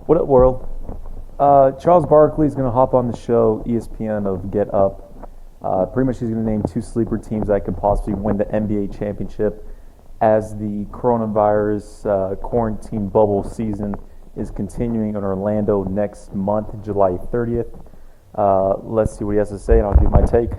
What up, world? Charles Barkley is going to hop on the show, ESPN of Get Up. Pretty much he's going to name two sleeper teams that could possibly win the NBA championship as the coronavirus quarantine bubble season is continuing in Orlando next month, July 30th. Let's see what he has to say, and I'll give my take.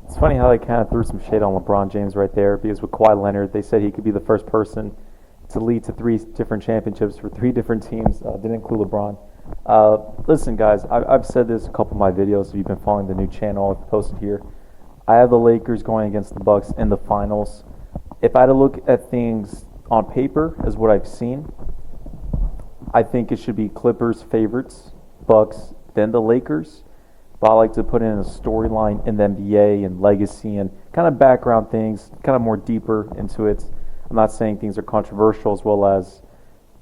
It's funny how they kind of threw some shade on LeBron James right there because with Kawhi Leonard, they said he could be the first person to lead to three different championships for three different teams. Didn't include LeBron. Listen, guys, I've said this in a couple of my videos. If you've been following the new channel I've posted here, I have the Lakers going against the Bucks in the finals. If I had to look at things on paper as what I've seen, I think it should be Clippers favorites, Bucks, then the Lakers. But I like to put in a storyline in the NBA and legacy and kind of background things, kind of more deeper into it. I'm not saying things are controversial as well as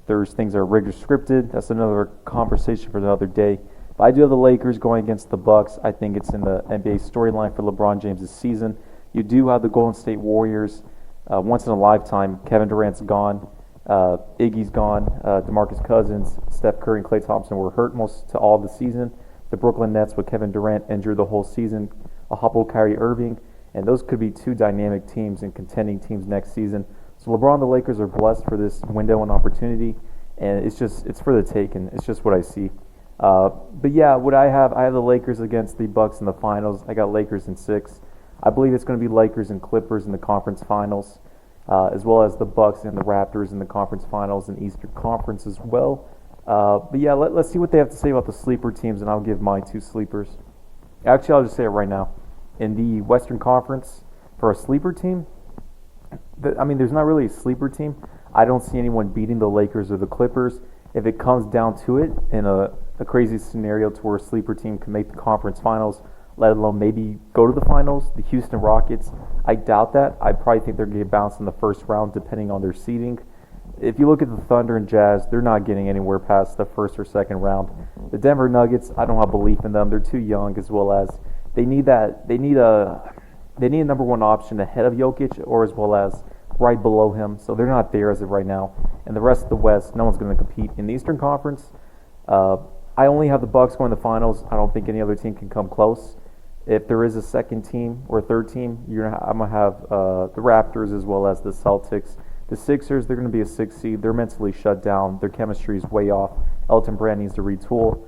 there's things that are rigorous scripted. That's another conversation for another day. But I do have the Lakers going against the Bucks. I think it's in the NBA storyline for LeBron James this season. You do have the Golden State Warriors. Once in a lifetime, Kevin Durant's gone. Iggy's gone. DeMarcus Cousins, Steph Curry, and Klay Thompson were hurt most to all of the season. The Brooklyn Nets with Kevin Durant injured the whole season, a hobbled Kyrie Irving, and those could be two dynamic teams and contending teams next season. So LeBron and the Lakers are blessed for this window and opportunity, and it's for the taking. It's just what I see. But yeah, what I have the Lakers against the Bucks in the finals. I got Lakers in 6. I believe it's going to be Lakers and Clippers in the conference finals, as well as the Bucks and the Raptors in the conference finals and Eastern Conference as well. But yeah, let's see what they have to say about the sleeper teams, and I'll give my two sleepers. Actually, I'll just say it right now. In the Western Conference, for a sleeper team, there's not really a sleeper team. I don't see anyone beating the Lakers or the Clippers. If it comes down to it, in a crazy scenario to where a sleeper team can make the conference finals, let alone maybe go to the finals, the Houston Rockets, I doubt that. I probably think they're going to get bounced in the first round depending on their seeding. If you look at the Thunder and Jazz, they're not getting anywhere past the first or second round. The Denver Nuggets, I don't have belief in them. They're too young, as well as they need a number one option ahead of Jokic, or as well as right below him. So they're not there as of right now. And the rest of the West, no one's going to compete in the Eastern Conference. I only have the Bucks going to the finals. I don't think any other team can come close. If there is a second team or a third team, I'm gonna have the Raptors as well as the Celtics. The Sixers, they're going to be a 6 seed. They're mentally shut down. Their chemistry is way off. Elton Brand needs to retool.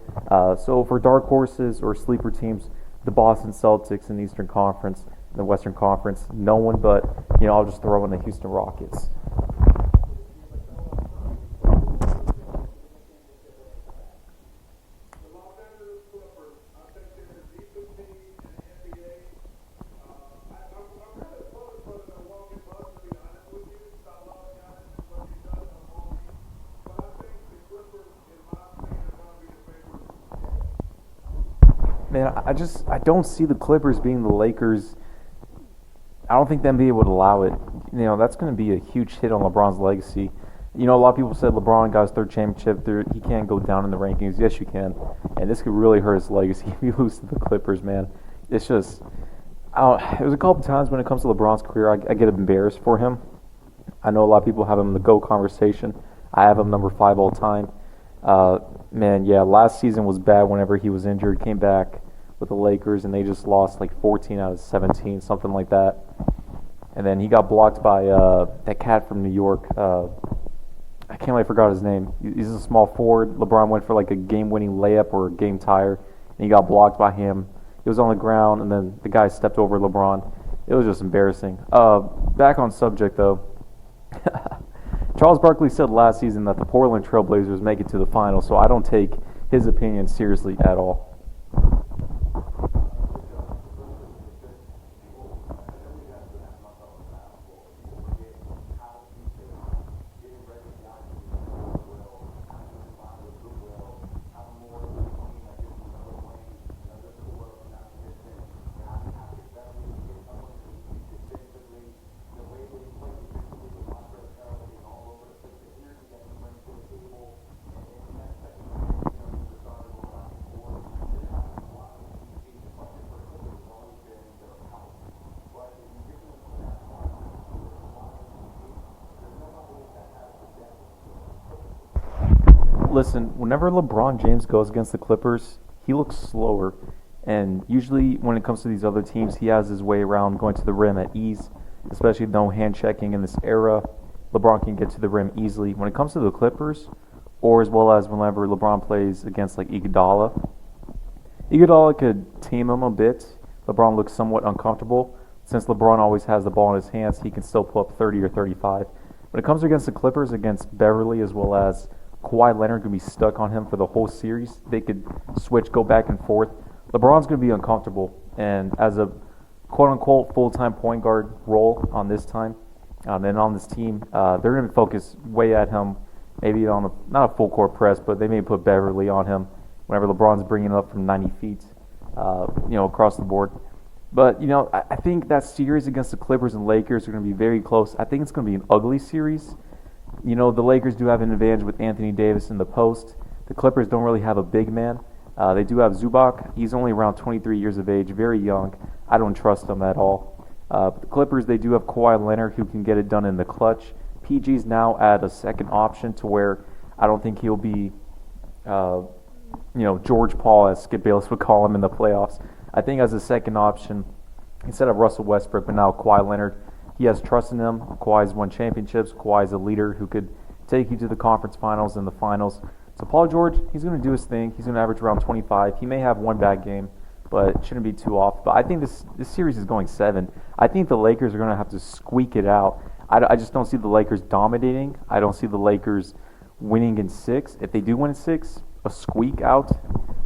So for dark horses or sleeper teams, the Boston Celtics in the Eastern Conference, the Western Conference, no one but, I'll just throw in the Houston Rockets. Man, I don't see the Clippers being the Lakers. I don't think the NBA would allow it. That's going to be a huge hit on LeBron's legacy. A lot of people said LeBron got his third championship. He can't go down in the rankings. Yes, you can. And this could really hurt his legacy if you lose to the Clippers, man. It's just, there's a couple times when it comes to LeBron's career, I get embarrassed for him. I know a lot of people have him in the GOAT conversation. I have him number 5 all time. Man, yeah, last season was bad whenever he was injured, came back with the Lakers, and they just lost like 14 out of 17, something like that. And then he got blocked by that cat from New York. I can't believe I forgot his name. He's a small forward. LeBron went for like a game-winning layup or a game tire, and he got blocked by him. He was on the ground, and then the guy stepped over LeBron. It was just embarrassing. Back on subject, though. Charles Barkley said last season that the Portland Trailblazers make it to the finals, so I don't take his opinion seriously at all. listen, whenever LeBron James goes against the Clippers, he looks slower. And usually, when it comes to these other teams, he has his way around going to the rim at ease, especially no hand checking in this era. LeBron can get to the rim easily. When it comes to the Clippers, or as well as whenever LeBron plays against like Iguodala could tame him a bit. LeBron looks somewhat uncomfortable. Since LeBron always has the ball in his hands, he can still pull up 30 or 35. When it comes against the Clippers, against Beverly as well as Kawhi Leonard, going to be stuck on him for the whole series. They could switch, go back and forth. LeBron's going to be uncomfortable, and as a quote-unquote full-time point guard role on this time and on this team, they're going to focus way at him, maybe on not a full-court press, but they may put Beverly on him whenever LeBron's bringing it up from 90 feet, across the board. But, I think that series against the Clippers and Lakers are going to be very close. I think it's going to be an ugly series. The Lakers do have an advantage with Anthony Davis in the post. The Clippers don't really have a big man. They do have Zubac. He's only around 23 years of age, very young. I don't trust him at all. But the Clippers, they do have Kawhi Leonard who can get it done in the clutch. PG's now at a second option to where I don't think he'll be, George Paul, as Skip Bayless would call him in the playoffs. I think as a second option, instead of Russell Westbrook, but now Kawhi Leonard, he has trust in him. Kawhi's won championships. Kawhi's a leader who could take you to the conference finals and the finals. So Paul George, he's going to do his thing. He's going to average around 25. He may have one bad game, but it shouldn't be too off. But I think this series is going 7. I think the Lakers are going to have to squeak it out. I just don't see the Lakers dominating. I don't see the Lakers winning in 6. If they do win in 6, a squeak out.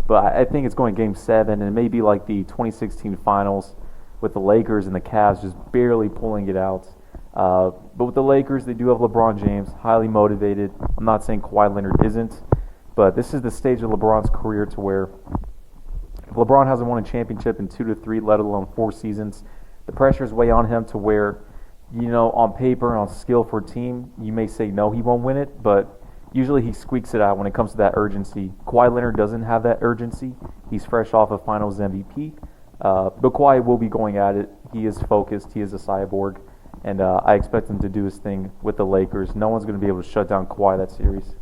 But I think it's going Game 7, and it may be like the 2016 Finals with the Lakers and the Cavs just barely pulling it out. But with the Lakers, they do have LeBron James, highly motivated. I'm not saying Kawhi Leonard isn't, but this is the stage of LeBron's career to where if LeBron hasn't won a championship in 2 to 3, let alone 4 seasons, the pressure is way on him to where, on paper and on skill for a team, you may say no, he won't win it, but usually he squeaks it out when it comes to that urgency. Kawhi Leonard doesn't have that urgency. He's fresh off of Finals MVP. But Kawhi will be going at it. He is focused. He is a cyborg. And I expect him to do his thing with the Lakers. No one's going to be able to shut down Kawhi that series.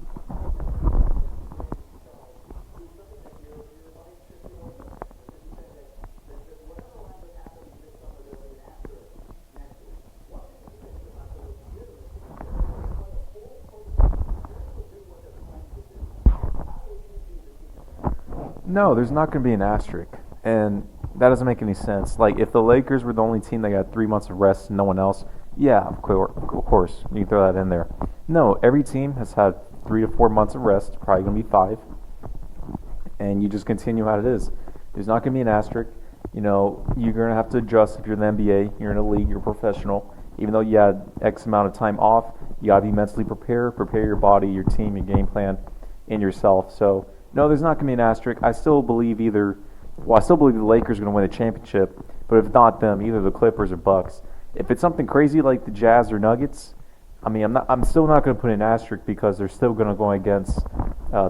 No, there's not going to be an asterisk. And that doesn't make any sense. Like, if the Lakers were the only team that got 3 months of rest and no one else, yeah, of course, you can throw that in there. No, every team has had 3 to 4 months of rest, probably going to be 5, and you just continue how it is. There's not going to be an asterisk. You're going to have to adjust if you're in the NBA, you're in a league, you're a professional. Even though you had X amount of time off, you got to be mentally prepared, prepare your body, your team, your game plan, and yourself. So, no, there's not going to be an asterisk. I still believe the Lakers are going to win the championship, but if not them, either the Clippers or Bucks. If it's something crazy like the Jazz or Nuggets, I'm still not going to put an asterisk because they're still going to go against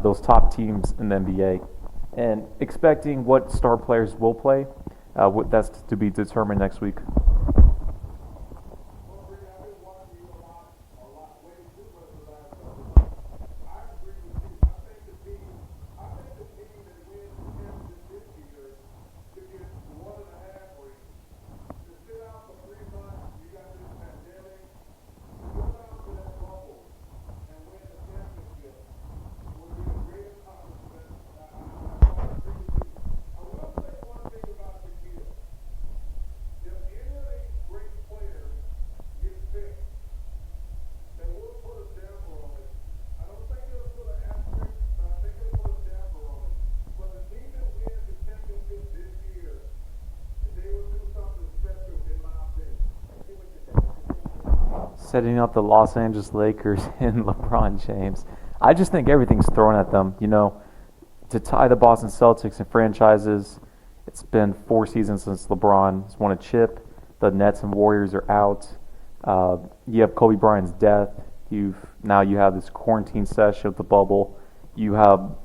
those top teams in the NBA. And expecting what star players will play, that's to be determined next week. Setting up the Los Angeles Lakers and LeBron James. I just think everything's thrown at them. To tie the Boston Celtics in franchises, it's been 4 seasons since LeBron has won a chip. The Nets and Warriors are out. You have Kobe Bryant's death. Now you have this quarantine session with the bubble. You have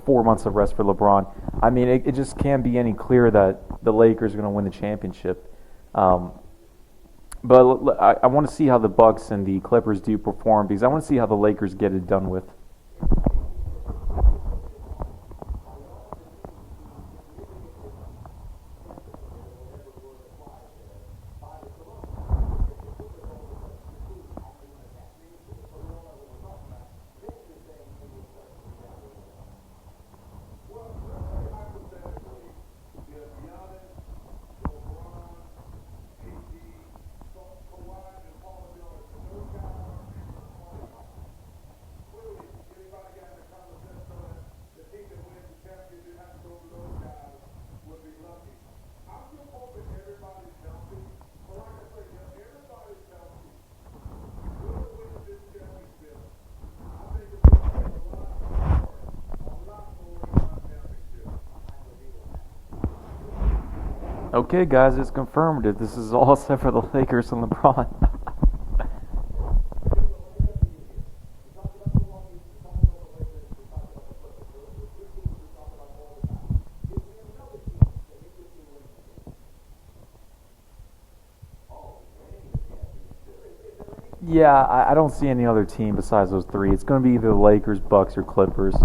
4 months of rest for LeBron. It just can't be any clearer that the Lakers are going to win the championship. But I want to see how the Bucks and the Clippers do perform because I want to see how the Lakers get it done with. Okay, guys, it's confirmed. This is all except for the Lakers and LeBron. Yeah, I don't see any other team besides those three. It's going to be either the Lakers, Bucks, or Clippers.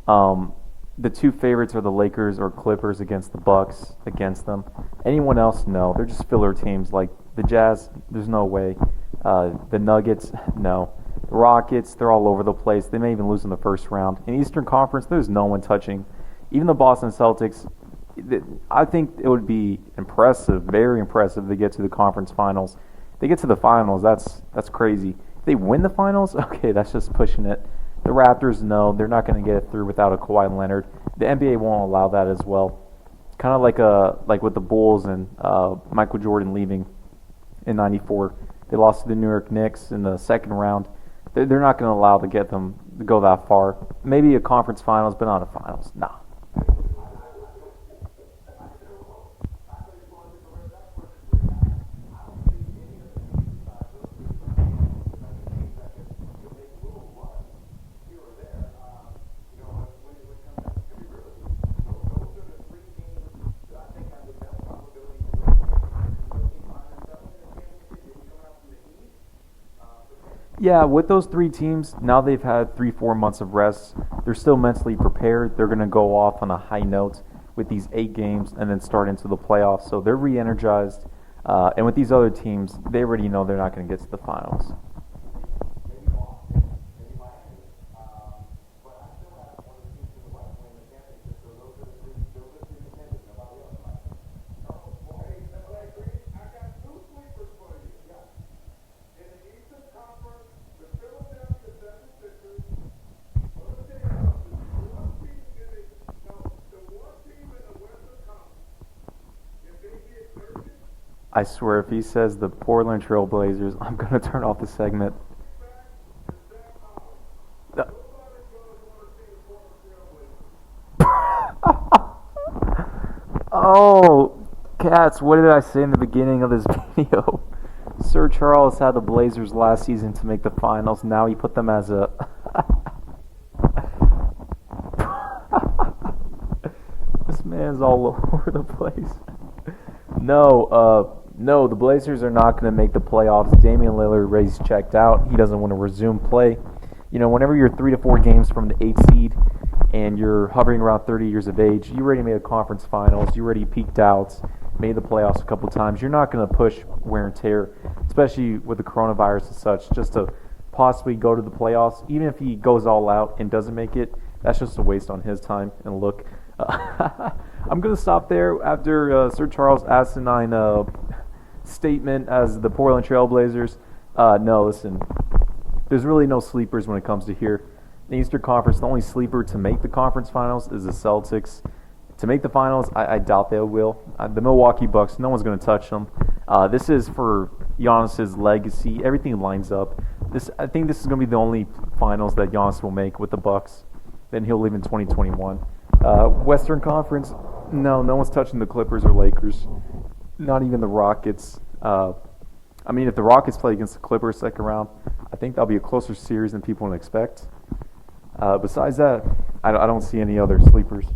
Um, the two favorites are the Lakers or Clippers against the Bucks against them. Anyone else? No, they're just filler teams. Like the Jazz, there's no way. The Nuggets, no. The Rockets, they're all over the place. They may even lose in the first round. In Eastern Conference, there's no one touching. Even the Boston Celtics, I think it would be impressive, very impressive, to get to the conference finals. They get to the finals, that's crazy. If they win the finals, okay, that's just pushing it. The Raptors, no, they're not going to get it through without a Kawhi Leonard. The NBA won't allow that as well. Kind of like with the Bulls and Michael Jordan leaving in '94. They lost to the New York Knicks in the second round. They're not going to allow to get them to go that far. Maybe a conference finals, but not a finals. Nah. Yeah, with those three teams, now they've had 3, 4 months of rest. They're still mentally prepared. They're going to go off on a high note with these 8 games and then start into the playoffs. So they're re energized. And with these other teams, they already know they're not going to get to the finals. I swear, if he says the Portland Trail Blazers, I'm going to turn off the segment. Oh, cats, what did I say in the beginning of this video? Sir Charles had the Blazers last season to make the finals. Now he put them as a... This man's all over the place. No, the Blazers are not going to make the playoffs. Damian Lillard raised checked out. He doesn't want to resume play. You know, whenever you're 3 to 4 games from the 8th seed and you're hovering around 30 years of age, you already made a conference finals. You already peaked out, made the playoffs a couple times. You're not going to push wear and tear, especially with the coronavirus and such, just to possibly go to the playoffs. Even if he goes all out and doesn't make it, that's just a waste on his time and look. I'm going to stop there after Sir Charles asinine statement as the Portland Trail Blazers. No, listen, there's really no sleepers when it comes to here. In the Eastern Conference, the only sleeper to make the conference finals is the Celtics. To make the finals, I doubt they will. The Milwaukee Bucks, no one's going to touch them. This is for Giannis's legacy. Everything lines up. I think this is going to be the only finals that Giannis will make with the Bucks. Then he'll leave in 2021. Western Conference, no one's touching the Clippers or Lakers. Not even the Rockets. If the Rockets play against the Clippers second round, I think that'll be a closer series than people would expect. Besides that, I don't see any other sleepers.